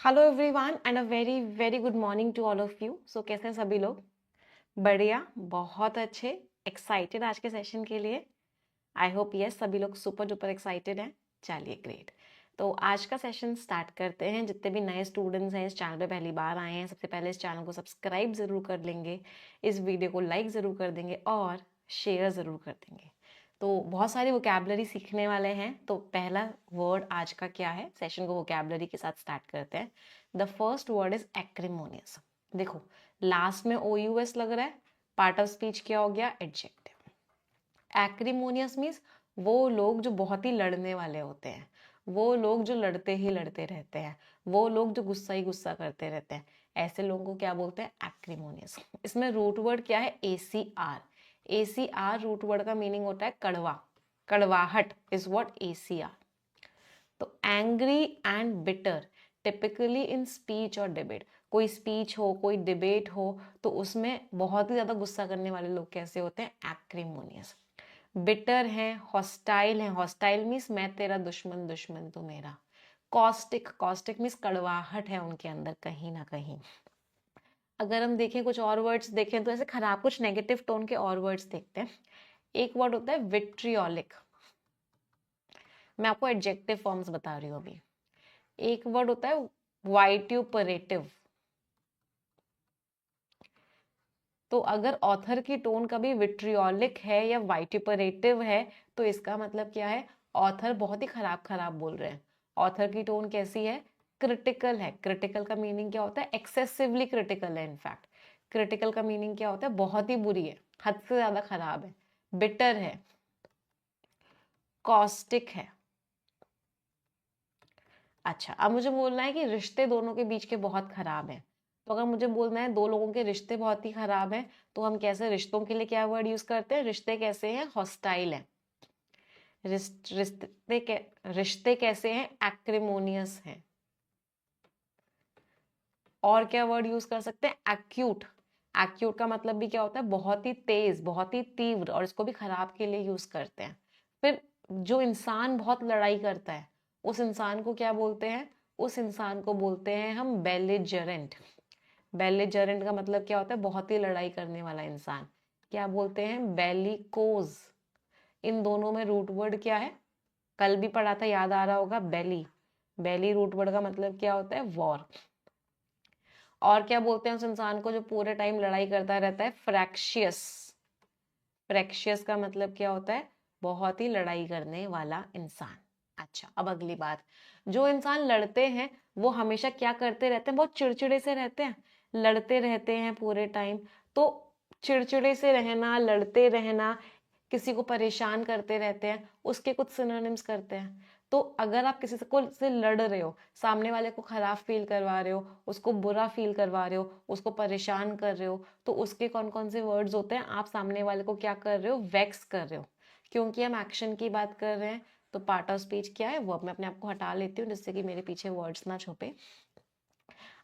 Hello everyone and a very very good morning to all of you. So कैसे हैं सभी लोग? बढ़िया, बहुत अच्छे, एक्साइटेड आज के सेशन के लिए। आई होप यस सभी लोग सुपर डुपर एक्साइटेड हैं। चलिए ग्रेट। तो आज का सेशन स्टार्ट करते हैं। जितने भी नए स्टूडेंट्स हैं इस चैनल पे पहली बार आए हैं, सबसे पहले इस चैनल को सब्सक्राइब ज़रूर कर लेंगे, इस वीडियो को लाइक ज़रूर कर देंगे और शेयर ज़रूर कर देंगे। तो बहुत सारी वोकैबलरी सीखने वाले हैं। तो पहला वर्ड आज का क्या है, सेशन को वोकैबलरी के साथ स्टार्ट करते हैं। The first word is एक्रिमोनियस। देखो लास्ट में OUS लग रहा है, पार्ट ऑफ स्पीच क्या हो गया, एडजेक्टिव। एक्रिमोनियस मीन्स वो लोग जो बहुत ही लड़ने वाले होते हैं, वो लोग जो लड़ते ही लड़ते रहते हैं, वो लोग जो गुस्सा ही गुस्सा करते रहते हैं, ऐसे लोगों को क्या बोलते हैं, एक्रिमोनियस। इसमें रूट वर्ड क्या है, ACR। ACR रूट वर्ड का मीनिंग होता है कड़वा, कड़वाहट इज व्हाट ACR। तो angry and bitter typically in speech और डिबेट, कोई स्पीच हो कोई डिबेट हो तो उसमें बहुत ही ज्यादा गुस्सा करने वाले लोग कैसे होते हैं, एक्रिमोनियस। बिटर है, हॉस्टाइल है, हॉस्टाइल मीन्स मैं तेरा दुश्मन, दुश्मन तू मेरा। कॉस्टिक, कॉस्टिक मीन्स कड़वाहट है उनके अंदर कहीं ना कहीं। अगर हम देखें कुछ और वर्ड्स देखें तो ऐसे खराब कुछ नेगेटिव टोन के और वर्ड्स देखते हैं। एक वर्ड होता है विट्रियोलिक, मैं आपको एडजेक्टिव फॉर्म्स बता रही हूँ अभी। एक वर्ड होता है वाइट्यूपरेटिव। तो अगर ऑथर की टोन कभी विट्रियोलिक है या वाइट्यूपरेटिव है तो इसका मतलब क्या है, ऑथर बहुत ही खराब खराब बोल रहे हैं। ऑथर की टोन कैसी है, क्रिटिकल है। क्रिटिकल का मीनिंग क्या होता है, एक्सेसिवली क्रिटिकल है। इनफैक्ट क्रिटिकल का मीनिंग क्या होता है, बहुत ही बुरी है, हद से ज्यादा खराब है। बिटर है, कॉस्टिक है। अच्छा, अब मुझे बोलना है कि रिश्ते दोनों के बीच के बहुत खराब हैं। तो अगर मुझे बोलना है दो लोगों के रिश्ते बहुत ही खराब हैं तो हम कैसे रिश्तों के लिए क्या वर्ड यूज करते हैं, रिश्ते कैसे हैं, हॉस्टाइल हैं। रिश्ते कैसे हैं, एक्रिमोनियस हैं। और क्या वर्ड यूज कर सकते हैं, एक्यूट। एक्यूट का मतलब भी क्या होता है, बहुत ही तेज, बहुत ही तीव्र, और इसको भी खराब के लिए यूज करते हैं। फिर जो इंसान बहुत लड़ाई करता है उस इंसान को क्या बोलते हैं, उस इंसान को बोलते हैं हम बेलिजरेंट। बेलिजरेंट का मतलब क्या होता है, बहुत ही लड़ाई करने वाला इंसान। क्या बोलते हैं, बेलिकोज। इन दोनों में रूट वर्ड क्या है, कल भी पढ़ा था, याद आ रहा होगा, बेली। बेली रूट वर्ड का मतलब क्या होता है, वॉर। और क्या बोलते हैं उस इंसान को जो पूरे टाइम लड़ाई करता रहता है, फ्रैक्शियस। फ्रैक्शियस का मतलब क्या होता है, बहुत ही लड़ाई करने वाला इंसान। अच्छा, अब अगली बात, जो इंसान लड़ते हैं वो हमेशा क्या करते रहते हैं, बहुत चिड़चिड़े से रहते हैं, लड़ते रहते हैं पूरे टाइम। तो चिड़चिड़े से रहना, लड़ते रहना, किसी को परेशान करते रहते हैं, उसके कुछ सिनोनिम्स करते हैं। तो अगर आप किसी से लड़ रहे हो, सामने वाले को खराब फील करवा रहे हो, उसको बुरा फील करवा रहे हो, उसको परेशान कर रहे हो, तो उसके कौन कौन से वर्ड्स होते हैं, आप सामने वाले को क्या कर रहे हो, वेक्स कर रहे हो। क्योंकि हम एक्शन की बात कर रहे हैं तो पार्ट ऑफ स्पीच क्या है, वो मैं अपने आप को हटा लेती हूँ जिससे कि मेरे पीछे वर्ड्स ना छुपे।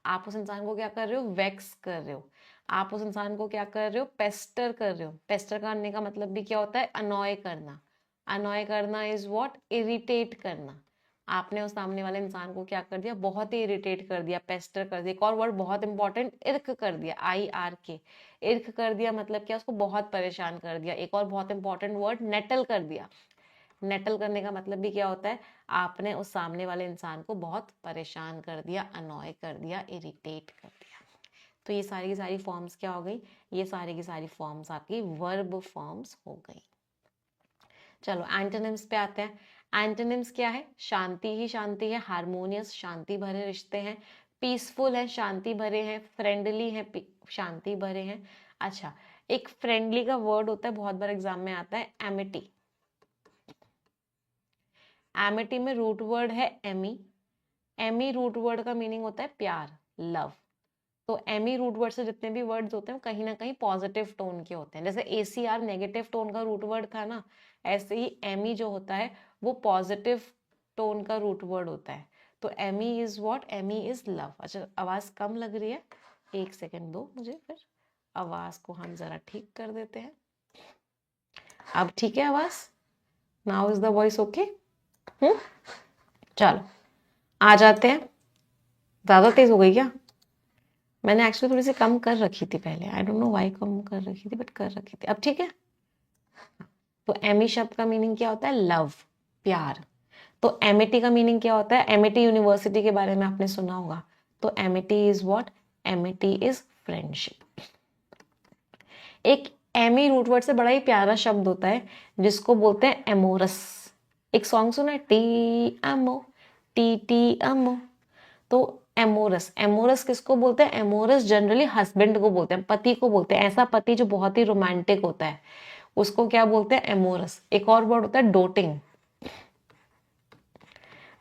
आप उस इंसान को क्या कर रहे हो, वेक्स कर रहे हो। आप उस इंसान को क्या कर रहे हो, पेस्टर कर रहे हो। पेस्टर करने का मतलब भी क्या होता है, अनॉय करना। अनॉय करना इज व्हाट, इरिटेट करना। आपने उस सामने वाले इंसान को क्या कर दिया, बहुत ही इरिटेट कर दिया, पेस्टर कर दिया। एक और वर्ड बहुत इंपॉर्टेंट, इर्क कर दिया, IRK। इर्क कर दिया मतलब क्या, उसको बहुत परेशान कर दिया। एक और बहुत इंपॉर्टेंट वर्ड, नेटल कर दिया। नेटल करने का मतलब भी क्या होता है, आपने उस सामने वाले इंसान को बहुत परेशान कर दिया, अनॉय कर दिया, इरिटेट कर दिया। तो ये सारी की सारी फॉर्म्स क्या हो गई, ये सारी की सारी फॉर्म्स आपकी वर्ब फॉर्म्स हो गई। चलो एंटोनिम्स पे आते हैं। एंटोनिम्स क्या है, शांति ही शांति है, हारमोनियस शांति भरे रिश्ते हैं, पीसफुल है शांति भरे हैं, फ्रेंडली है शांति भरे हैं। अच्छा, एक फ्रेंडली का वर्ड होता है, बहुत बार एग्जाम में आता है, एमिटी। एमिटी में रूट वर्ड है एमी। एमी रूट वर्ड का मीनिंग होता है प्यार, लव। तो एमी रूट वर्ड से जितने भी वर्ड्स होते हैं कहीं ना कहीं पॉजिटिव टोन के होते हैं। जैसे ACR नेगेटिव टोन का रूट वर्ड था ना, ऐसे ही एमी जो होता है वो पॉजिटिव टोन का रूट वर्ड होता है। तो ami is what, ami is love. अच्छा, आवाज कम लग रही है, एक सेकेंड दो मुझे, फिर आवाज को हम जरा ठीक कर देते हैं। अब ठीक है आवाज, now is the voice okay. चलो आ जाते हैं ज्यादा तेज हो गई क्या? मैंने एक्चुअली थोड़ी सी कम कर रखी थी पहले, आई डोंट नो व्हाई कम कर रखी थी, बट कर रखी थी। अब ठीक है। तो एमी शब्द का मीनिंग क्या होता है? लव, प्यार। तो एमिटी का मीनिंग क्या होता है? एमिटी यूनिवर्सिटी के बारे में आपने सुना होगा। तो Amity is what? Amity is friendship. एक एमी रूट वर्ड से बड़ा ही प्यारा शब्द होता है जिसको बोलते हैं एमोरस। एक सॉन्ग सुना है, टी एमो, टी एमो। तो एमोरस, एमोरस किसको बोलते हैं? एमोरस जनरली हस्बैंड को बोलते हैं, पति को बोलते हैं। ऐसा पति जो बहुत ही रोमांटिक होता है उसको क्या बोलते हैं? एमोरस। एक और वर्ड होता है डोटिंग,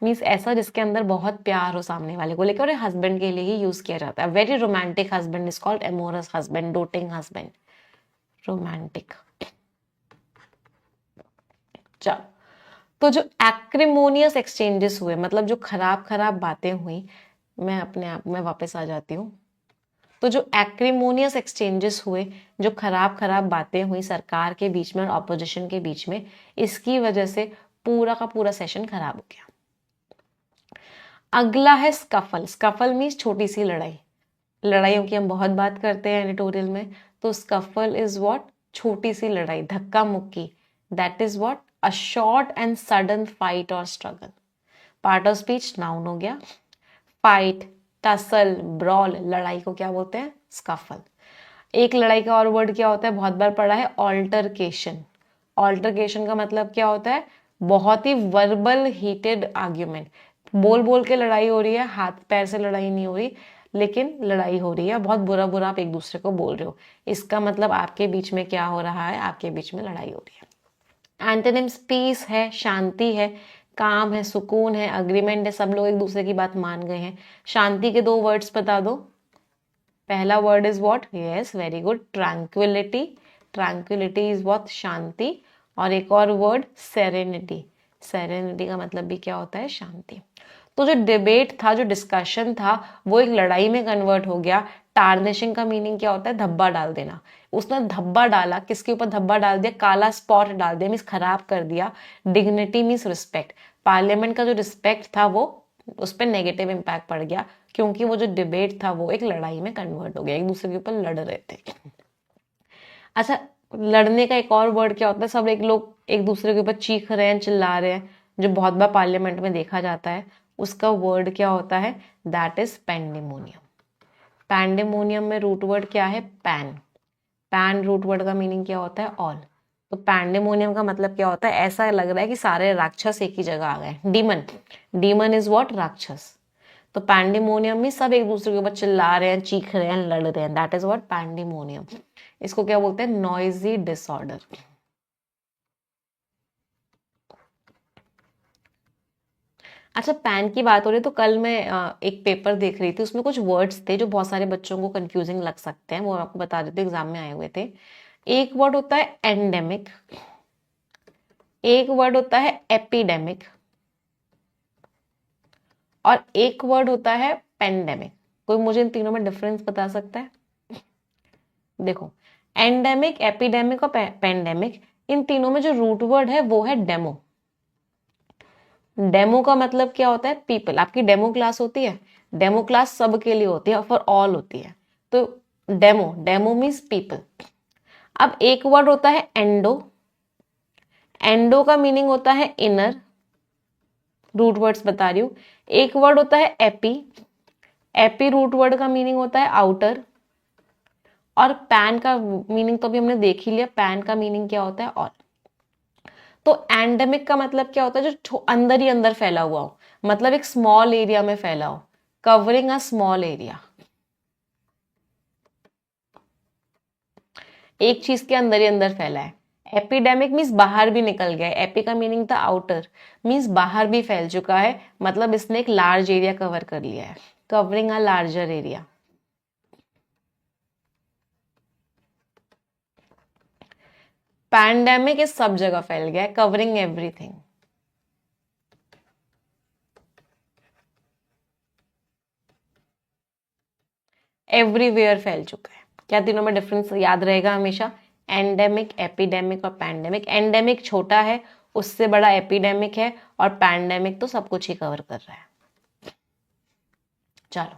मीन्स ऐसा जिसके अंदर बहुत प्यार हो सामने वाले को लेकर, और हस्बैंड के लिए ही यूज किया जाता है। Very romantic husband is called amorous husband, doting husband, romantic. चलो, तो जो एक्रिमोनियस एक्सचेंजेस हुए, मतलब जो खराब खराब बातें हुई, मैं अपने आप में वापस आ जाती हूँ। तो जो एक्रिमोनियस एक्सचेंजेस हुए, जो खराब खराब बातें हुई सरकार के बीच में और ऑपोजिशन के बीच में, इसकी वजह से पूरा का पूरा सेशन खराब हो गया। अगला है स्कफल। स्कफल मीन्स छोटी सी लड़ाई। लड़ाइयों की हम बहुत बात करते हैं एडिटोरियल में। तो स्कफल इज व्हाट? छोटी सी लड़ाई, धक्का मुक्की। That is what? A short and sudden fight और struggle. Part of speech noun हो गया। फाइट, टसल, ब्रॉल, लड़ाई को क्या बोलते हैं? स्कफल। एक लड़ाई का और वर्ड क्या होता है? बहुत बार पढ़ा है, ऑल्टरकेशन। ऑल्टरकेशन का मतलब क्या होता है? बहुत ही वर्बल हीटेड आर्ग्यूमेंट। बोल बोल के लड़ाई हो रही है, हाथ पैर से लड़ाई नहीं हो रही, लेकिन लड़ाई हो रही है, बहुत बुरा बुरा आप एक दूसरे को बोल रहे हो। इसका मतलब आपके बीच में क्या हो रहा है? आपके बीच में लड़ाई हो रही है। एंटोनिम्स पीस है, शांति है, काम है, सुकून है, अग्रीमेंट है, सब लोग एक दूसरे की बात मान गए हैं। शांति के दो वर्ड्स बता दो। पहला word is what? Yes, very good, tranquillity. Tranquillity is what? शांति। और एक और वर्ड सेरेनिटी। सेरेनिटी का मतलब भी क्या होता है? शांति। तो जो डिबेट था, जो डिस्कशन था, वो एक लड़ाई में कन्वर्ट हो गया। टार्निशिंग का मीनिंग क्या होता है? धब्बा डाल देना। उसने धब्बा डाला, किसके ऊपर धब्बा डाल दिया? काला स्पॉट डाल दिया, मीन्स खराब कर दिया। Dignity means respect. पार्लियामेंट का जो रिस्पेक्ट था वो, उस पर नेगेटिव इम्पैक्ट पड़ गया, क्योंकि वो जो डिबेट था वो एक लड़ाई में कन्वर्ट हो गया, एक दूसरे के ऊपर लड़ रहे थे। अच्छा, लड़ने का एक और वर्ड क्या होता है? सब एक लोग एक दूसरे के ऊपर चीख रहे हैं, चिल्ला रहे हैं, जो बहुत बार पार्लियामेंट में देखा जाता है, उसका वर्ड क्या होता है? That is pandemonium. पैंडेमोनियम में रूट वर्ड क्या है? पैन। पैन रूट वर्ड का मीनिंग क्या होता है? ऑल। तो पैंडेमोनियम का मतलब क्या होता है? ऐसा लग रहा है कि सारे राक्षस एक ही जगह आ गए। Demon, demon is what? राक्षस। तो पैंडेमोनियम में सब एक दूसरे के ऊपर चिल्ला रहे हैं, चीख रहे हैं, लड़ रहे हैं, दैट इज व्हाट? पैंडेमोनियम। इसको क्या बोलते हैं? Noisy disorder. अच्छा, पैन की बात हो रही है तो कल मैं एक पेपर देख रही थी, उसमें कुछ वर्ड्स थे जो बहुत सारे बच्चों को कंफ्यूजिंग लग सकते हैं, वो मैं आपको बता देती हूँ, एग्जाम में आए हुए थे। एक वर्ड होता है एंडेमिक, एक वर्ड होता है एपिडेमिक, और एक वर्ड होता है पेंडेमिक। कोई मुझे इन तीनों में डिफरेंस बता सकता है? देखो, एंडेमिक, एपिडेमिक और पेंडेमिक, इन तीनों में जो रूट वर्ड है वो है डेमो। डेमो का मतलब क्या होता है? पीपल। आपकी डेमो क्लास होती है, डेमो क्लास सबके लिए होती है, फॉर ऑल होती है। तो डेमो, डेमो मीन्स पीपल। अब एक वर्ड होता है एंडो। एंडो का मीनिंग होता है इनर, रूट वर्ड्स बता रही हूं। एक वर्ड होता है एपी। एपी रूट वर्ड का मीनिंग होता है आउटर। और पैन का मीनिंग तो अभी हमने देख ही लिया, पैन का मीनिंग क्या होता है? ऑल। तो एंडेमिक का मतलब क्या होता है? जो अंदर ही अंदर फैला हुआ हो, मतलब एक स्मॉल एरिया में फैला हो, कवरिंग अ स्मॉल एरिया। एक चीज के अंदर ही अंदर फैला है। एपिडेमिक मीन्स बाहर भी निकल गया है। एपी का मीनिंग था आउटर, मीन्स बाहर भी फैल चुका है, मतलब इसने एक लार्ज एरिया कवर कर लिया है, covering a larger area. Pandemic इस सब जगह फैल गया है, कवरिंग एवरीथिंग। एवरीवेयर फैल चुका है। क्या तीनों में डिफरेंस याद रहेगा हमेशा? एंडेमिक, एपिडेमिक और पैंडेमिक। एंडेमिक छोटा है, उससे बड़ा एपिडेमिक है, और पैंडेमिक तो सब कुछ ही कवर कर रहा है। चलो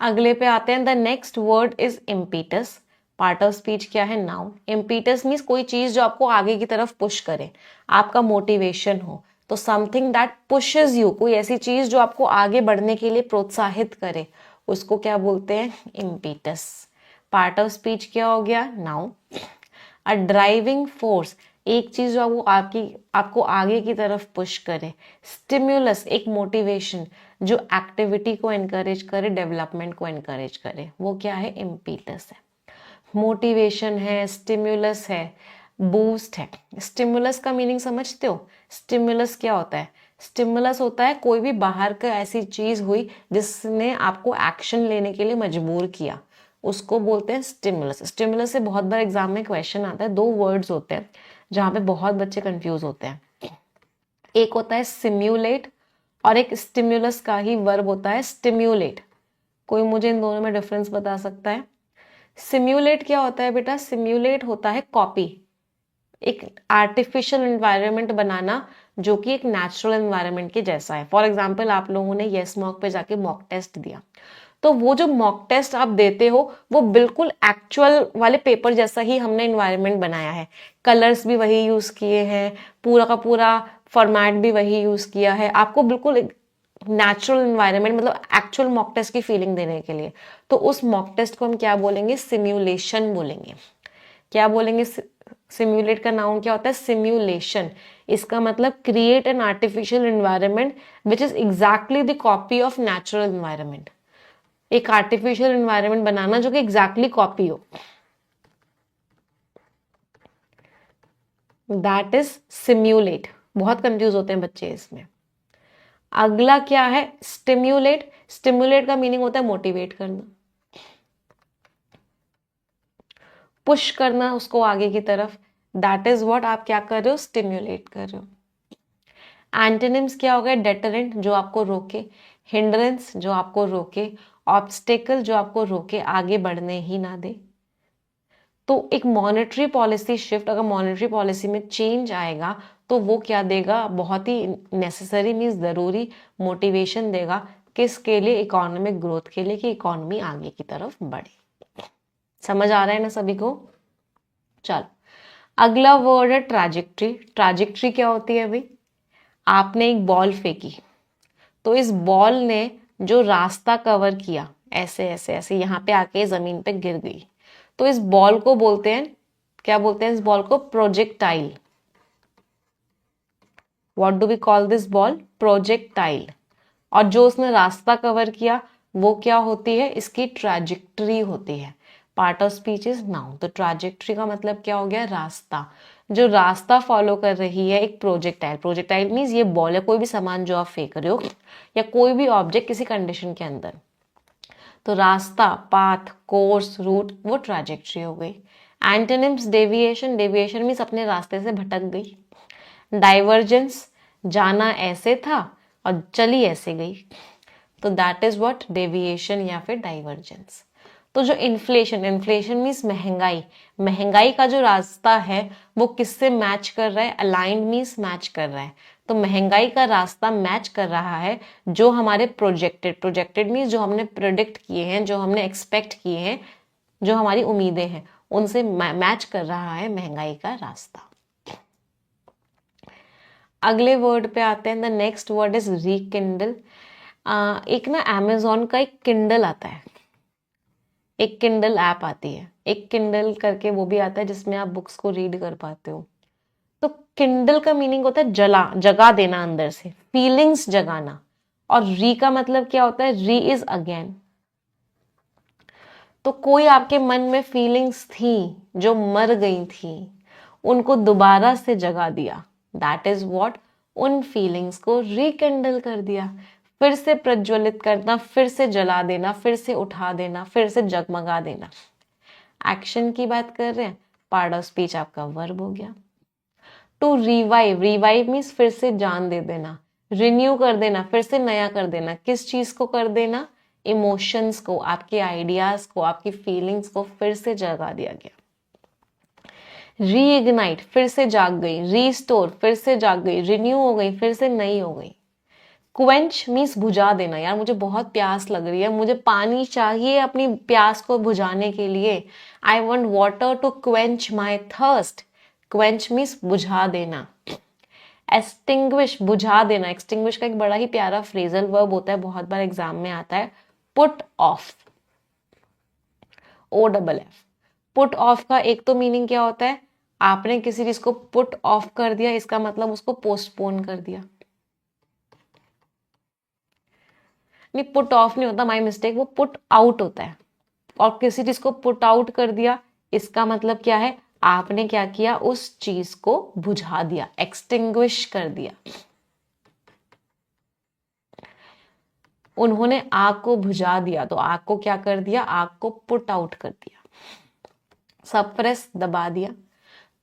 अगले पे आते हैं। The next word is impetus. Part of speech क्या है? नाउन। इम्पीटस मीन्स कोई चीज जो आपको आगे की तरफ पुश करे, आपका मोटिवेशन हो। तो समथिंग दैट पुशेस यू, कोई ऐसी चीज जो आपको आगे बढ़ने के लिए प्रोत्साहित करे, उसको क्या बोलते हैं? इम्पीटस। पार्ट ऑफ स्पीच क्या हो गया? नाउन। अ ड्राइविंग फोर्स, एक चीज जो आपको आगे की तरफ पुश करे। स्टिम्युलस, एक मोटिवेशन जो एक्टिविटी को एनकरेज करे, डेवलपमेंट को एनकरेज करे, वो क्या है? इम्पीटस है। मोटिवेशन है, स्टिम्युलस है, बूस्ट है। स्टिम्युलस का मीनिंग समझते हो? स्टिम्युलस क्या होता है? स्टिमुलस होता है कोई भी बाहर का ऐसी चीज हुई जिसने आपको एक्शन लेने के लिए मजबूर किया, उसको बोलते हैं स्टिमुलस। स्टिमुलस से बहुत बार एग्जाम में क्वेश्चन आता है। दो वर्ड्स होते हैं जहां पे बहुत बच्चे कंफ्यूज होते हैं। एक होता है सिम्युलेट और एक स्टिमुलस का ही वर्ब होता है स्टिम्युलेट। कोई मुझे इन दोनों में डिफरेंस बता सकता है? सिम्युलेट क्या होता है बेटा? सिम्युलेट होता है कॉपी, एक आर्टिफिशियल एनवायरनमेंट बनाना जो कि एक नेचुरल एनवायरनमेंट के जैसा है। फॉर एग्जाम्पल आप लोगों ने यस मॉक पे जाके मॉक टेस्ट दिया, तो वो जो मॉक टेस्ट आप देते हो वो बिल्कुल एक्चुअल वाले पेपर जैसा ही हमने एनवायरनमेंट बनाया है। कलर्स भी वही यूज किए हैं, पूरा का पूरा फॉर्मेट भी वही यूज किया है, आपको बिल्कुल नेचुरल एनवायरनमेंट, मतलब एक्चुअल मॉक टेस्ट की फीलिंग देने के लिए। तो उस मॉक टेस्ट को हम क्या बोलेंगे? सिम्युलेशन बोलेंगे। क्या बोलेंगे? सिम्युलेट का नाउन क्या होता है? सिम्युलेशन। इसका मतलब create an artificial environment which is exactly the copy of natural environment. एक आर्टिफिशियल एनवायरनमेंट बनाना जो कि एग्जैक्टली कॉपी हो, दैट इज सिम्युलेट। बहुत कंफ्यूज होते हैं बच्चे इसमें। अगला क्या है? स्टिम्युलेट। स्टिम्युलेट का मीनिंग होता है मोटिवेट करना, पुश करना उसको आगे की तरफ। दैट इज व्हाट आप क्या कर रहे हो? स्टिम्युलेट कर रहे हो। एंटोनिम्स क्या हो गया? डेटरेंट, जो आपको रोके। हिंड्रेंस, जो आपको रोके। ऑब्स्टेकल, जो आपको रोके, आगे बढ़ने ही ना दे। तो एक मॉनेटरी पॉलिसी शिफ्ट, अगर मॉनेटरी पॉलिसी में चेंज आएगा तो वो क्या देगा? बहुत ही नेसेसरी मीन्स जरूरी मोटिवेशन देगा। किसके लिए? इकोनॉमिक ग्रोथ के लिए, कि इकोनॉमी आगे की तरफ बढ़े। समझ आ रहा है ना सभी को? चलो अगला वर्ड है ट्रैजेक्टरी। ट्रैजेक्टरी क्या होती है भाई? आपने एक बॉल फेंकी, तो इस बॉल ने जो रास्ता कवर किया, ऐसे ऐसे ऐसे यहाँ पे आके जमीन पे गिर गई, तो इस बॉल को बोलते हैं, क्या बोलते हैं इस बॉल को? Projectile. What do we call this ball? Projectile. और जो उसने रास्ता कवर किया वो क्या होती है? इसकी ट्रैजेक्टरी होती है। Part of speech is noun. तो ट्रैजेक्टरी का मतलब क्या हो गया? रास्ता। जो रास्ता फॉलो कर रही है एक प्रोजेक्टाइल। प्रोजेक्टाइल मीन्स ये बॉल है, कोई भी सामान जो आप फेंक रहे हो या कोई भी ऑब्जेक्ट किसी कंडीशन के अंदर। तो रास्ता, पाथ, कोर्स, रूट, वो ट्रैजेक्टरी हो गई। Antonyms deviation. डेविएशन मीन्स अपने रास्ते से भटक गई। डाइवर्जेंस, जाना ऐसे था और चली ऐसे गई, तो दैट इज व्हाट? डेविएशन या फिर डाइवर्जेंस। तो जो इन्फ्लेशन, इन्फ्लेशन मीन्स महंगाई। महंगाई का जो रास्ता है वो किससे मैच कर रहा है? अलाइंड मीन्स मैच कर रहा है। तो महंगाई का रास्ता मैच कर रहा है जो हमारे प्रोजेक्टेड, प्रोजेक्टेड मीन्स जो हमने प्रोडिक्ट किए हैं, जो हमने एक्सपेक्ट किए हैं, जो हमारी उम्मीदें हैं, उनसे मैच कर रहा है महंगाई का रास्ता। अगले वर्ड पे आते हैं। The next word is रीकिंडल। एक ना अमेजोन का एक किंडल आता है, एक किंडल ऐप आती है, एक किंडल करके वो भी आता है जिसमें आप बुक्स को रीड कर पाते हो। तो किंडल का मीनिंग होता है जगा देना, अंदर से फीलिंग्स जगाना। और री का मतलब क्या होता है? री इज अगेन। तो कोई आपके मन में फीलिंग्स थी जो मर गई थी, उनको दोबारा से जगा दिया, दैट इज व्हाट? उन फीलिंग्स को रिकिंडल कर दिया। फिर से प्रज्वलित करना, फिर से जला देना, फिर से उठा देना, फिर से जगमगा देना। एक्शन की बात कर रहे हैं। पार्ट ऑफ स्पीच आपका वर्ब हो गया। टू रिवाइव, रिवाइव मीन्स फिर से जान दे देना, रिन्यू कर देना, फिर से नया कर देना। किस चीज को कर देना? इमोशंस को, आपके आइडियाज को, आपकी फीलिंग्स को फिर से जगा दिया गया। रीइग्नाइट, फिर से जाग गई। रीस्टोर, फिर से जाग गई। रिन्यू हो गई, फिर से नई हो गई। क्वेंच मीन्स बुझा देना, यार मुझे बहुत प्यास लग रही है, मुझे पानी चाहिए अपनी प्यास को बुझाने के लिए। I want water to quench my thirst. Quench means बुझा देना। एक्सटिंग्विश बुझा देना, एक्सटिंग्विश का एक बड़ा ही प्यारा फ्रेजल वर्ब होता है, बहुत बार एग्जाम में आता है, put off, O double F. Put off का एक तो मीनिंग क्या होता है, आपने किसी चीज को पुट ऑफ कर दिया, इसका मतलब उसको पोस्टपोन कर दिया। नहीं, पुट ऑफ नहीं होता, माई मिस्टेक, वो पुट आउट होता है। और किसी चीज को पुट आउट कर दिया, इसका मतलब क्या है, आपने क्या किया, उस चीज को बुझा दिया, एक्सटिंग्विश कर दिया। उन्होंने आग को बुझा दिया, तो आग को क्या कर दिया, आग को पुट आउट कर दिया, सप्रेस दबा दिया।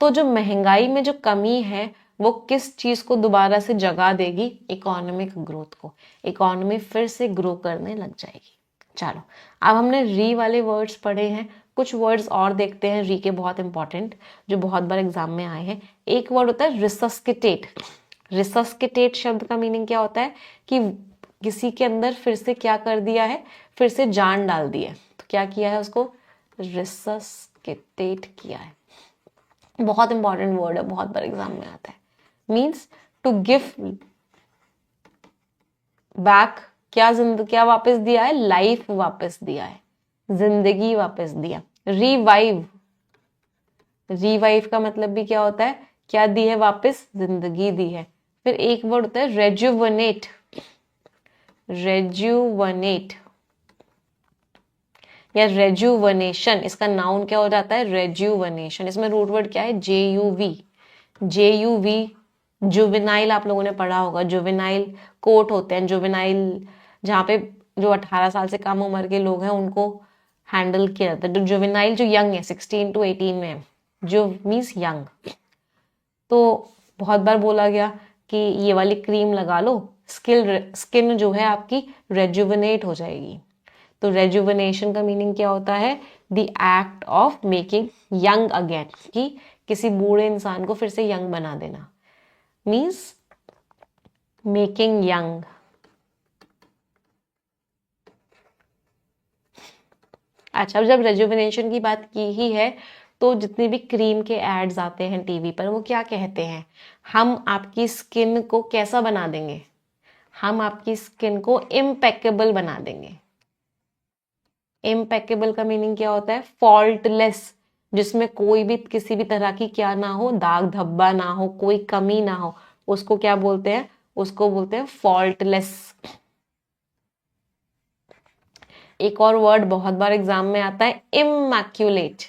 तो जो महंगाई में जो कमी है वो किस चीज को दोबारा से जगा देगी, इकोनॉमिक ग्रोथ को। इकोनॉमी फिर से ग्रो करने लग जाएगी। चलो, अब हमने री वाले वर्ड्स पढ़े हैं, कुछ वर्ड्स और देखते हैं री के, बहुत इंपॉर्टेंट, जो बहुत बार एग्जाम में आए हैं। एक वर्ड होता है रिसस्किटेट। रिसस्किटेट शब्द का मीनिंग क्या होता है कि किसी के अंदर फिर से क्या कर दिया है, फिर से जान डाल दी है। तो क्या किया है, उसको रिसस्किटेट किया है। बहुत इंपॉर्टेंट वर्ड है, बहुत बार एग्जाम में आता है। मीन्स टू गिव बैक, क्या वापस दिया है, लाइफ वापस दिया है, जिंदगी वापस दिया। रिवाइव, रिवाइव का मतलब भी क्या होता है, क्या दी है वापस, जिंदगी दी है। फिर एक वर्ड होता है रेजुवनेट। रेजुवनेट या रेजुवनेशन, इसका नाउन क्या हो जाता है, रेजुवनेशन। इसमें रूट वर्ड क्या है, JUV। JUV, जुवेनाइल आप लोगों ने पढ़ा होगा, जुवेनाइल कोर्ट होते हैं, जुवेनाइल जहाँ पे जो 18 साल से कम उम्र के लोग हैं उनको हैंडल किया जाता है। जो जुवेनाइल जो यंग है, 16 to 18 में, जो मीन्स यंग। तो बहुत बार बोला गया कि ये वाली क्रीम लगा लो, स्किन जो है आपकी रेजुवनेट हो जाएगी। तो रेजुवनेशन का मीनिंग क्या होता है, the act of making young again, कि किसी बूढ़े इंसान को फिर से यंग बना देना, मीन्स मेकिंग यंग। अच्छा, जब रेजुवनेशन की बात की ही है, तो जितने भी क्रीम के एड्स आते हैं टीवी पर, वो क्या कहते हैं, हम आपकी स्किन को कैसा बना देंगे, हम आपकी स्किन को इम्पेकेबल बना देंगे। इम्पेकेबल का मीनिंग क्या होता है, फॉल्टलेस, जिसमें कोई भी किसी भी तरह की क्या ना हो, दाग धब्बा ना हो, कोई कमी ना हो, उसको क्या बोलते हैं, उसको बोलते हैं फॉल्टलेस। एक और वर्ड बहुत बार एग्जाम में आता है, इमैक्युलेट।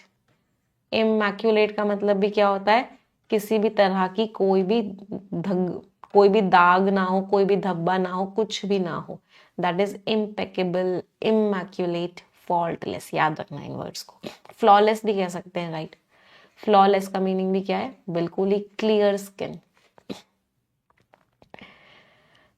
इमैक्युलेट का मतलब भी क्या होता है, किसी भी तरह की कोई भी दाग ना हो, कोई भी धब्बा ना हो, कुछ भी ना हो, that is impeccable, immaculate, faultless. याद रखना इन वर्ड्स को। फ्लॉलेस भी कह सकते हैं, राइट। फ्लॉलेस का मीनिंग भी क्या है, बिल्कुल ही क्लियर स्किन।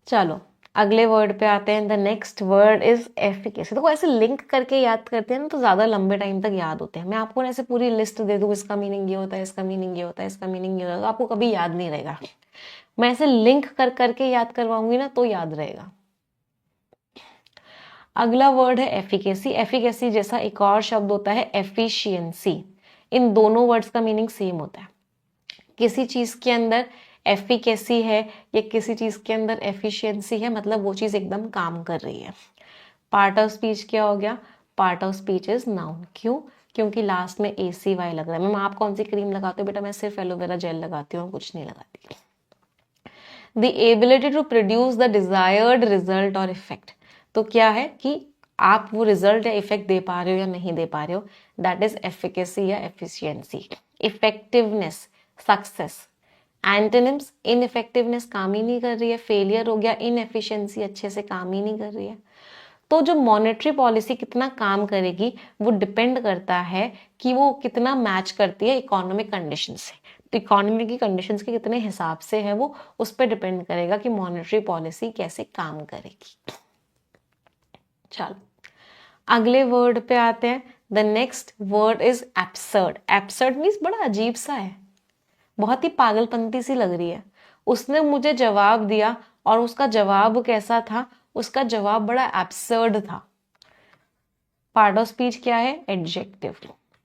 चलो, अगले वर्ड पे आते हैं। The next word is efficacy. देखो, ऐसे लिंक करके याद करते हैं ना तो ज्यादा लंबे टाइम तक याद होते हैं। मैं आपको ऐसे पूरी लिस्ट दे दूं, इसका मीनिंग ये होता है, इसका मीनिंग ये होता है, इसका मीनिंग ये होता है, तो आपको कभी याद नहीं रहेगा। मैं ऐसे लिंक कर करके याद करवाऊंगी ना तो याद रहेगा। अगला वर्ड है एफिकेसी। एफिकेसी जैसा एक और शब्द होता है एफिशिएंसी। इन दोनों वर्ड्स का मीनिंग सेम होता है। किसी चीज के अंदर एफिकेसी है या किसी चीज के अंदर एफिशिएंसी है, मतलब वो चीज एकदम काम कर रही है। पार्ट ऑफ स्पीच क्या हो गया, part of speech is noun. क्यों, क्योंकि लास्ट में ACY लग रहा है। मैम आप कौन सी क्रीम लगाते हो, बेटा मैं सिर्फ एलोवेरा जेल लगाती हूँ, कुछ नहीं लगाती। The ability to produce the desired result और इफेक्ट। तो क्या है कि आप वो रिजल्ट या इफेक्ट दे पा रहे हो या नहीं दे पा रहे हो, दैट इज एफिकेसी या एफिशिएंसी। Effectiveness, success. एंटोनिम्स, इनइफेक्टिवनेस, काम ही नहीं कर रही है, फेलियर हो गया, इनएफिशिएंसी, अच्छे से काम ही नहीं कर रही है। तो जो मॉनेटरी पॉलिसी कितना काम करेगी वो डिपेंड करता है कि वो कितना मैच करती है इकोनॉमिक कंडीशन से। तो इकोनॉमी की कंडीशंस के कितने हिसाब से है वो, उस पर डिपेंड करेगा कि मॉनेटरी पॉलिसी कैसे काम करेगी। चलो, अगले वर्ड पे आते हैं। The next word is absurd. Absurd means बड़ा अजीब सा है, बहुत ही पागलपंती सी लग रही है। उसने मुझे जवाब दिया और उसका जवाब कैसा था? उसका जवाब बड़ा एब्सर्ड था। पार्ट ऑफ स्पीच क्या है? एडजेक्टिव।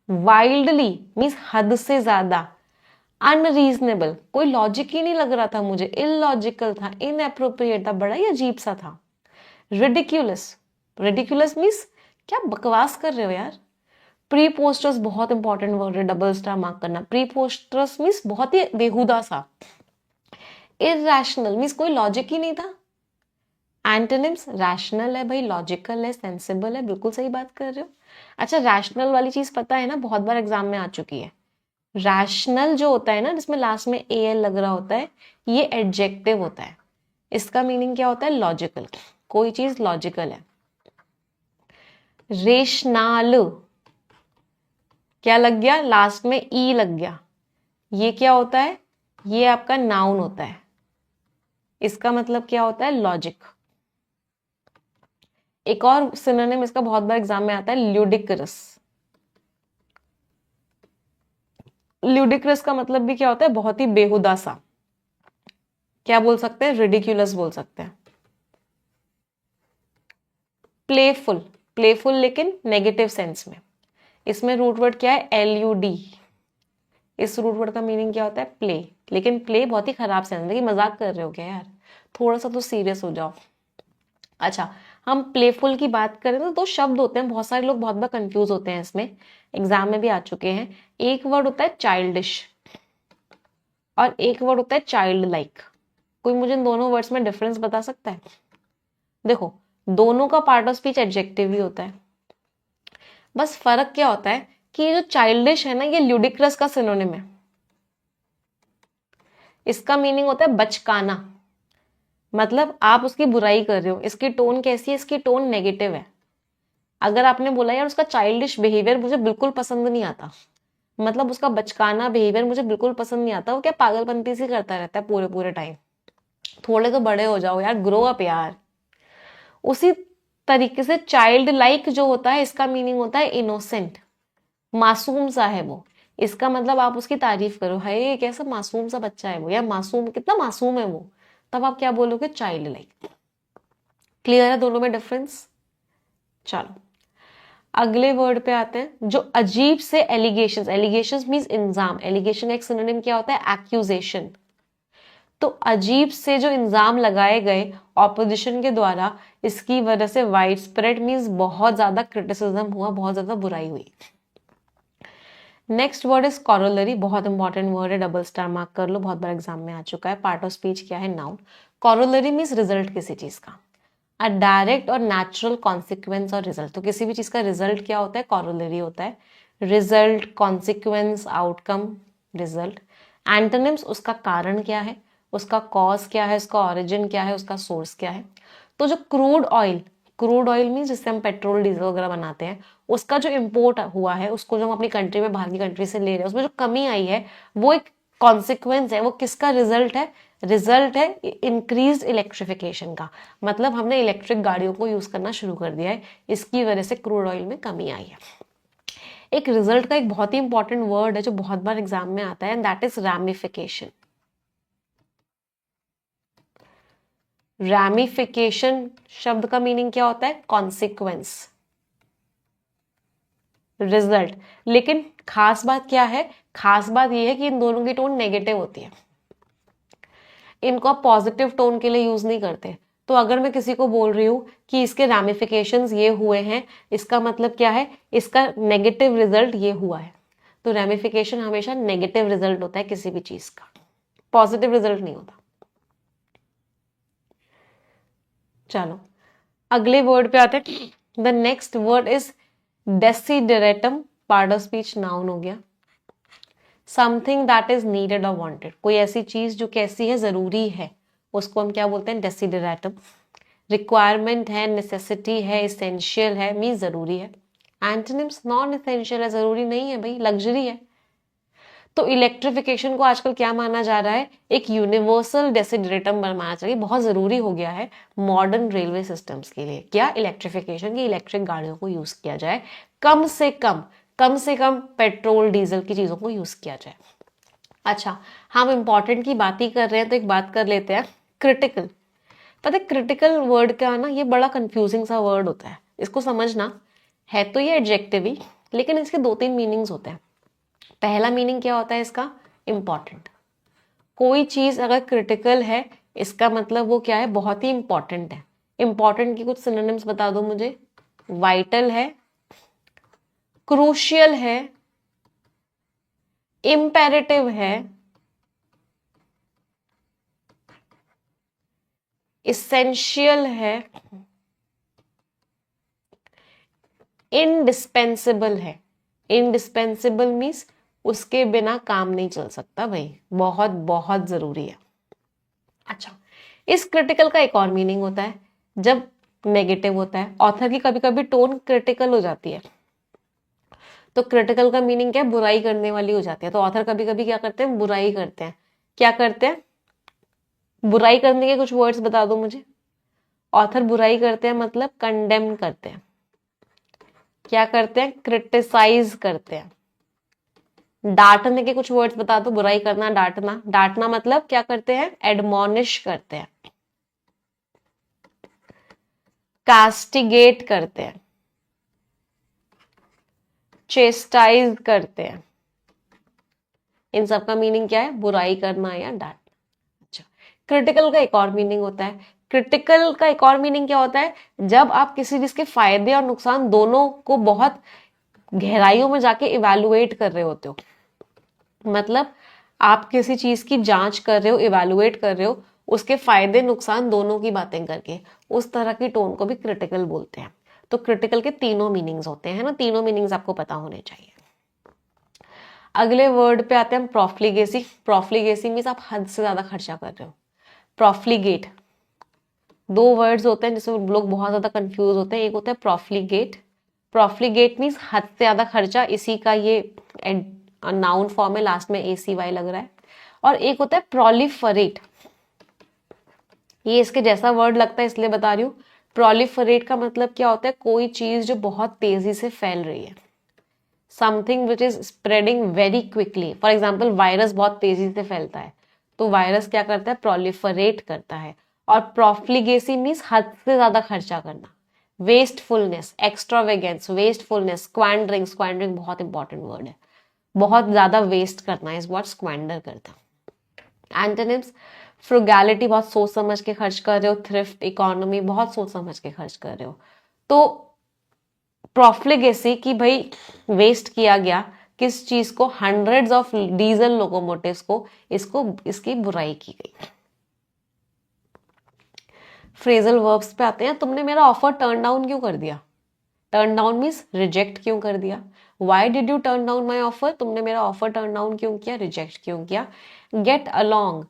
वाइल्डली मीन्स हद से ज्यादा। अनरीजनेबल, कोई लॉजिक ही नहीं लग रहा था मुझे, इलॉजिकल था, इनएप्रोप्रिएट था, बड़ा ही अजीब सा था। रिडिक्यूलस, रिडिक्यूलस मीन्स क्या बकवास कर रहे हो यार। प्रीपोस्टर्स बहुत इंपॉर्टेंट वर्ड है, डबल स्टार मार्क करना। प्रीपोस्टर्स मीन्स बहुत ही बेहुदा सा। इरैशनल मीन्स कोई लॉजिक ही नहीं था। एंटोनिम्स, रैशनल है भाई, लॉजिकल है, सेंसिबल है, बिल्कुल सही बात कर रहे हो। अच्छा, रैशनल वाली चीज पता है ना, बहुत बार एग्जाम में आ चुकी है। रैशनल जो होता है ना, जिसमें लास्ट में ए एल लग रहा होता है, ये एडजेक्टिव होता है। इसका मीनिंग क्या होता है? लॉजिकल, कोई चीज लॉजिकल है। रेशनाल, क्या लग गया? लास्ट में ई लग गया। ये क्या होता है? ये आपका नाउन होता है। इसका मतलब क्या होता है? लॉजिक। एक और सिनोनिम इसका बहुत बार एग्जाम में आता है, ल्यूडिक्रस। ल्यूडिक्रस का मतलब भी क्या होता है? बहुत ही बेहुदा सा। क्या बोल सकते हैं? रिडिक्यूलस बोल सकते हैं। प्लेफुल, प्लेफुल लेकिन नेगेटिव सेंस में। इसमें रूट वर्ड क्या है? LUD। इस रूट वर्ड का मीनिंग क्या होता है? प्ले। लेकिन प्ले बहुत ही खराब सेंस में, मजाक कर रहे हो क्या यार? थोड़ा सा तो सीरियस हो जाओ। अच्छा, हम प्लेफुल की बात करें तो दो शब्द होते हैं, बहुत सारे लोग बहुत बार कंफ्यूज होते हैं इसमें, एग्जाम में भी आ चुके हैं। एक वर्ड होता है चाइल्डिश और एक वर्ड होता है चाइल्ड लाइक। कोई मुझे इन दोनों वर्ड्स में डिफरेंस बता सकता है? देखो, दोनों का पार्ट ऑफ स्पीच एडजेक्टिव ही होता है, बस फर्क क्या होता है कि ये जो चाइल्डिश है ना, ये ल्यूडिक्रस का सिनोनिम है। इसका मीनिंग होता है बचकाना, मतलब आप उसकी बुराई कर रहे हो। इसकी टोन कैसी है? इसकी टोन नेगेटिव है। अगर आपने बोला यार उसका चाइल्डिश बिहेवियर मुझे बिल्कुल पसंद नहीं आता, मतलब उसका बचकाना बिहेवियर मुझे बिल्कुल पसंद नहीं आता, वो क्या पागलपंती सी करता रहता है पूरे पूरे टाइम, थोड़े तो बड़े हो जाओ यार, ग्रो अप यार। उसी तरीके से चाइल्ड लाइक जो होता है, इसका मीनिंग होता है इनोसेंट, मासूम सा है वो। इसका मतलब आप उसकी तारीफ करो, हाय कैसा मासूम सा बच्चा है वो, या मासूम, कितना मासूम है वो, तब आप क्या बोलोगे? Child like. क्लियर है दोनों में डिफरेंस? चलो अगले वर्ड पे आते हैं, जो अजीब से एलिगेशंस, एलिगेशंस मींस इल्जाम, एलिगेशन का एक सिनोनिम क्या होता है? एक्यूजेशन। तो अजीब से जो इल्जाम लगाए गए ऑपोजिशन के द्वारा, इसकी वजह से वाइड स्प्रेड मींस बहुत ज्यादा क्रिटिसिज्म हुआ, बहुत ज्यादा बुराई हुई। नेक्स्ट वर्ड इज कॉरोलरी, बहुत इंपॉर्टेंट वर्ड है, डबल स्टार मार्क कर लो, बहुत बार एग्जाम में आ चुका है। पार्ट ऑफ स्पीच क्या है? नाउन। कॉरोलरी मींस रिजल्ट किसी चीज का, अ डायरेक्ट और नेचुरल कॉन्सिक्वेंस और रिजल्ट। तो किसी भी चीज का रिजल्ट क्या होता है? कॉरोलरी होता है। Result, consequence, outcome, result. Antonyms, उसका कारण क्या है, उसका कॉज क्या है, उसका ओरिजिन क्या है, उसका सोर्स क्या है। तो जो crude oil, crude oil mean जिससे हम पेट्रोल डीजल वगैरह बनाते हैं, उसका जो इम्पोर्ट हुआ है, उसको जो हम अपनी कंट्री में बाहर की कंट्री से ले रहे हैं, उसमें जो कमी आई है, वो एक कॉन्सिक्वेंस है, वो किसका रिजल्ट है? रिजल्ट है इंक्रीज इलेक्ट्रिफिकेशन का, मतलब हमने इलेक्ट्रिक गाड़ियों को यूज करना शुरू कर दिया है, इसकी वजह से क्रूड ऑयल में कमी आई है। एक रिजल्ट का एक बहुत ही इंपॉर्टेंट वर्ड है जो बहुत बार एग्जाम में आता है, and that is ramification. Ramification शब्द का मीनिंग क्या होता है? Consequence, result. लेकिन खास बात क्या है? खास बात यह है कि इन दोनों की टोन नेगेटिव होती है, इनको आप पॉजिटिव टोन के लिए यूज नहीं करते। तो अगर मैं किसी को बोल रही हूं कि इसके रैमिफिकेशंस ये हुए हैं, इसका मतलब क्या है? इसका नेगेटिव रिजल्ट ये हुआ है। तो रैमिफिकेशन हमेशा नेगेटिव रिजल्ट होता है किसी भी चीज का, पॉजिटिव रिजल्ट नहीं होता। चलो अगले वर्ड पे आते हैं। The next word is desideratum, part of speech noun हो गया। समथिंग दैट इज नीडेड और वांटेड, कोई ऐसी चीज जो कैसी है? जरूरी है, उसको हम क्या बोलते हैं? डेसिडरेटम। रिक्वायरमेंट है, नेसेसिटी है, इसेंशियल है, मीन जरूरी है। एंटोनिम्स, नॉन इसेंशियल है, जरूरी नहीं है भाई, लग्जरी है। तो इलेक्ट्रिफिकेशन को आजकल क्या माना जा रहा है? एक यूनिवर्सल डेसिडरेटम माना चाहिए, बहुत जरूरी हो गया है मॉडर्न रेलवे सिस्टम्स के लिए। क्या? इलेक्ट्रिफिकेशन की, इलेक्ट्रिक गाड़ियों को यूज किया जाए, कम से कम, कम से कम पेट्रोल डीजल की चीजों को यूज किया जाए। अच्छा, हम इंपॉर्टेंट की बात ही कर रहे हैं तो एक बात कर लेते हैं, क्रिटिकल। पता है क्रिटिकल वर्ड का ना ये बड़ा कंफ्यूजिंग सा वर्ड होता है, इसको समझना। है तो ये एडजेक्टिव ही, लेकिन इसके 2-3 मीनिंग्स होते हैं। पहला मीनिंग क्या होता है इसका? इंपॉर्टेंट। कोई चीज अगर क्रिटिकल है इसका मतलब वो क्या है? बहुत ही इंपॉर्टेंट है। इंपॉर्टेंट की कुछ सिनोनिम्स बता दो मुझे। वाइटल है, क्रूशियल है, इम्पेरेटिव है, इसेंशियल है, इंडिस्पेंसिबल है। इंडिस्पेंसिबल मीन्स उसके बिना काम नहीं चल सकता भाई, बहुत बहुत जरूरी है। अच्छा, इस क्रिटिकल का एक और मीनिंग होता है जब नेगेटिव होता है। ऑथर की कभी कभी टोन क्रिटिकल हो जाती है, तो क्रिटिकल का मीनिंग क्या है? बुराई करने वाली हो जाती है। तो ऑथर कभी कभी क्या करते हैं? बुराई करते हैं। क्या करते हैं? बुराई करने के कुछ वर्ड्स बता दो मुझे। ऑथर बुराई करते हैं मतलब कंडेम करते हैं। क्या करते हैं? क्रिटिसाइज करते हैं। डांटने के कुछ वर्ड्स बता दो। बुराई करना, डांटना। डांटना मतलब क्या करते हैं? एडमोनिश करते हैं, कास्टिगेट करते हैं, चेस्टाइज करते हैं। इन सब का मीनिंग क्या है? बुराई करना या डांटना। अच्छा, क्रिटिकल का एक और मीनिंग होता है। क्रिटिकल का एक और मीनिंग क्या होता है? जब आप किसी चीज के फायदे और नुकसान दोनों को बहुत गहराइयों में जाके इवेलुएट कर रहे होते हो। मतलब आप किसी चीज की जांच कर रहे हो, इवेलुएट कर रहे हो, उसके फायदे नुकसान दोनों की बातें करके, उस तरह की टोन को भी क्रिटिकल बोलते हैं। तो क्रिटिकल के तीनों मीनिंग्स होते हैं ना, तीनों मीनिंग्स आपको पता होने चाहिए। अगले वर्ड पे आते हैं हम, प्रॉफ्लिगेसी। प्रॉफ्लिगेसी मीन्स आप हद से ज्यादा खर्चा कर रहे हो। प्रॉफ्लिगेट, दो वर्ड्स होते हैं जिसमें लोग बहुत ज्यादा कंफ्यूज होते हैं। एक होता है प्रॉफ्लिगेट। प्रॉफ्लिगेट मीन्स हद से ज्यादा खर्चा, इसी का ये नाउन फॉर्म है, लास्ट में ACY लग रहा है। और एक होता है प्रोलिफरेट। ये इसके जैसा वर्ड लगता है इसलिए बता रही हूँ। प्रोलिफरेट का मतलब क्या होता है? कोई चीज जो बहुत तेजी से फैल रही है, something which is spreading very quickly. For example virus बहुत तेजी से फैलता है, तो वायरस क्या करता है? प्रोलिफरेट करता है। और प्रोफ्लिगेसी मीन्स हद से ज्यादा खर्चा करना। वेस्टफुलनेस, एक्स्ट्रावेगेंस, वेस्टफुलनेस, स्क्वैंडरिंग। स्क्वैंडरिंग बहुत इंपॉर्टेंट वर्ड है, बहुत ज्यादा वेस्ट करना है, इस वर्ड स्क्वैंडर करता। एंटोनिम्स, फ्रुगैलिटी, बहुत सोच समझ के खर्च कर रहे हो। थ्रिफ्ट, इकोनॉमी, बहुत सोच समझ के खर्च कर रहे हो। तो प्रोफ्लिगेसी की भाई वेस्ट किया गया किस चीज को? हंड्रेड्स ऑफ डीजल लोकोमोटिव्स को, इसको इसकी बुराई की गई। फ्रेजल वर्ब्स पे आते हैं। तुमने मेरा ऑफर टर्न डाउन क्यों कर दिया? टर्न डाउन मीन्स रिजेक्ट क्यों कर दिया। Why did U turn down my offer? तुमने मेरा ऑफर टर्न डाउन क्यों किया, रिजेक्ट क्यों किया। Get along,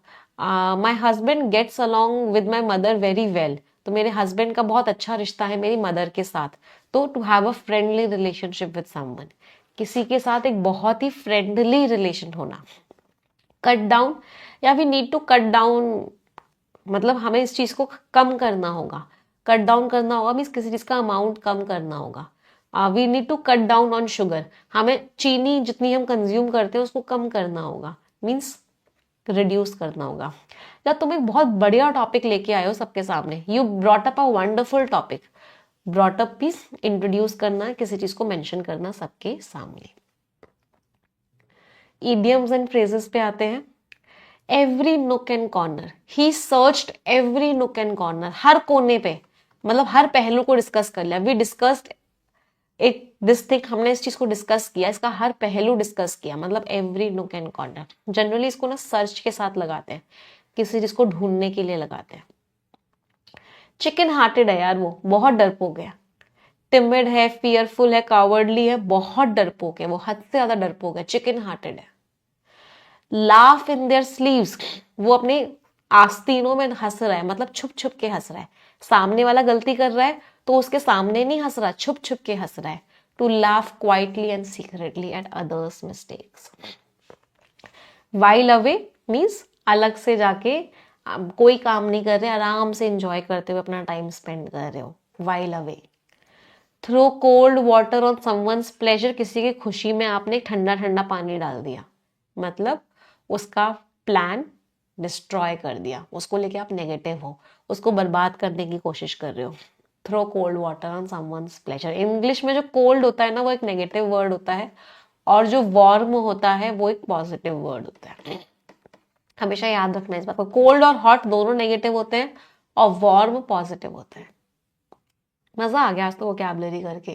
my husband gets along with my mother very well. तो मेरे हस्बैंड का बहुत अच्छा रिश्ता है मेरी मदर के साथ। तो to have a friendly relationship with someone, किसी के साथ एक बहुत ही फ्रेंडली रिलेशन होना। कट डाउन, या we need to cut down, मतलब हमें इस चीज को कम करना होगा। कट डाउन करना होगा मीन्स किसी चीज का अमाउंट कम करना होगा। We need to cut down on sugar, हमें चीनी जितनी हम कंज्यूम करते हैं उसको कम करना होगा, मीन्स रिड्यूस करना होगा। या तुम एक बहुत बढ़िया टॉपिक लेके आए हो सबके सामने, you brought up a wonderful topic. Brought up means introduce करना, किसी चीज को मेंशन करना सबके सामने। इडियम्स एंड फ्रेजेस पे आते हैं। Every nook and corner, he searched every nook and corner, हर कोने पे, मतलब हर पहलू को डिस्कस कर लिया। वी डिस्कस्ड एक दिस थिंग, हमने इस चीज को डिस्कस किया, इसका हर पहलू डिस्कस किया, मतलब every nook and corner. Generally इसको ना सर्च के साथ लगाते हैं, किसी चीज को ढूंढने के लिए लगाते हैं। चिकन हार्टेड है यार, वो बहुत डरपोक है। टिमिड है, फियरफुल है, कावर्डली है, बहुत डरपोक है, वो हद से ज्यादा डरपोक है, चिकन हार्टेड है। लाफ इन देयर स्लीव्स, वो अपने आस्तीनों में हंस रहा है, मतलब छुप छुप के हंस रहा है। सामने वाला गलती कर रहा है तो उसके सामने नहीं हंस रहा, छुप छुप के हंस रहा है। To laugh quietly and secretly at others mistakes. While away means अलग से जाके कोई काम नहीं कर रहे, आराम से इंजॉय करते हुए अपना टाइम स्पेंड कर रहे हो, while away. Throw cold water on someone's pleasure, किसी की खुशी में आपने ठंडा ठंडा पानी डाल दिया, मतलब उसका प्लान डिस्ट्रॉय कर दिया, उसको लेके आप नेगेटिव हो, उसको बर्बाद करने की कोशिश कर रहे हो। Throw cold water on someone's pleasure. English में जो कोल्ड होता है ना वो एक नेगेटिव वर्ड होता है, और जो वार्म होता है वो एक पॉजिटिव वर्ड होता है। हमेशा याद रखना इस बात को। कोल्ड और हॉट दोनों नेगेटिव होते हैं और वार्म पॉजिटिव होता है। मजा आ गया आज तो वोकैबुलरी करके।